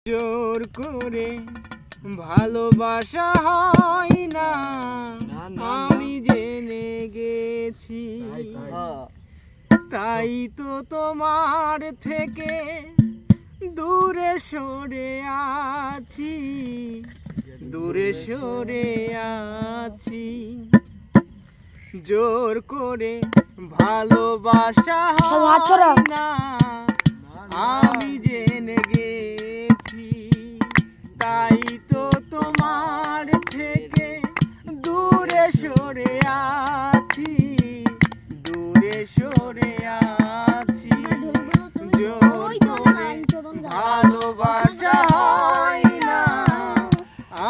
জোর করে ভালোবাসা হয় না, আমি জেনে গেছি। তাই তো তোমার থেকে দূরে সরে আছি, দূরে সরে আছি। জোর করে ভালোবাসা হয় না, আমি জেনে গেছি। তাই তো তোমার থেকে দূরে সরে আছি, দূরে সরে আছি। জোর করে ভালোবাসা হয় না,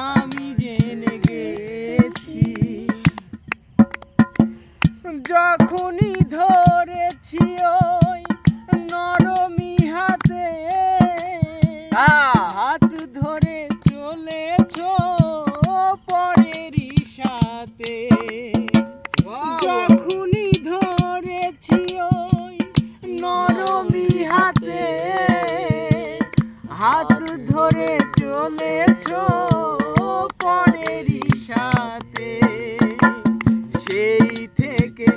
আমি জেনে গেছি। যখনই ধরেছি ওই নরমি হাতে, হাত ধরে চলেছো পরেরই সাথে। যখনই ধরেছি ওই নরমি হাতে, হাত ধরে চলেছো পরেরই সাথে। সেই থেকে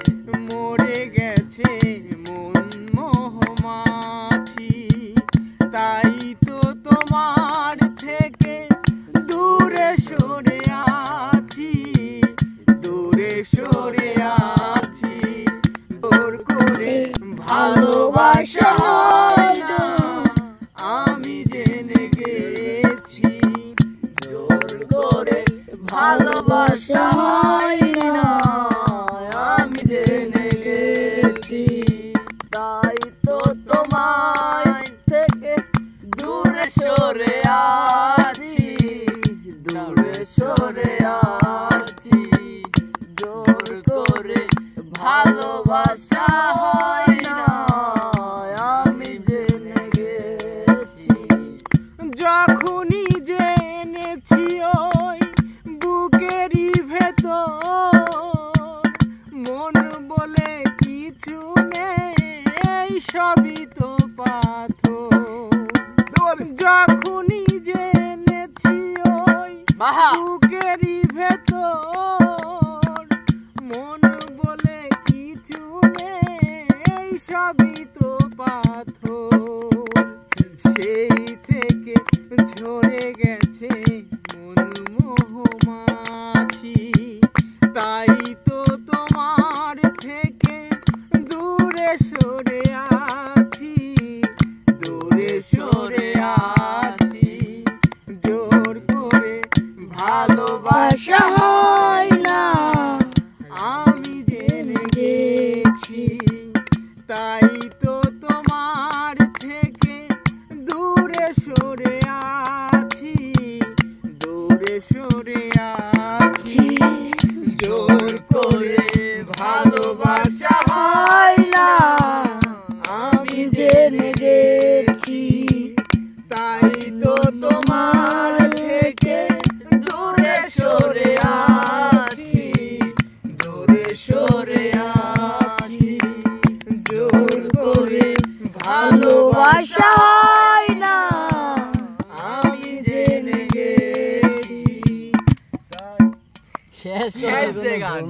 মরে গেছে মন মোহমাছি। তাই তো তোমার থেকে দূরে সরে আছি, দূরে সরে আছি। জোর করে ভালোবাসা হয় না, আমি জেনে গেছি। জোর করে ভালোবাসা হয় না, আমি জেনে গেছি। তাই তো তোমার থেকে দূরে সরে আছি, দূরে সরে আছি। জোর করে ভালোবাসা হয় না, আমি জেনে গেছি। যখনই জেনেছি ওই বুকেরই ভেতর মন বলে কিছু নেই, সবই তো পাথর। যখনই জেনেছি ওই বুকেরই ভেতর মন বলে কিছু নেই, সবই তো পাথর। সেই থেকে ঝরে গেছে মন মোহমাছি। তাই তো তোমার থেকে দূরে সরে আছি, দূরে সরে আছি। জোর করে ভালোবাসা হয় না, আমি জেনে গেছি। তাই তো তোমার থেকে দূরে সরে আছি, দূরে সরে আছি। জোর করে ভালোবাসা হয় না, আমি জেনে গেছি। তাই তো তোমার থেকে দূরে সরে আছি, দূরে সরে আছি। জোর করে ভালোবাসা হয় না, আমি জেনে গেছি। শেষ গান।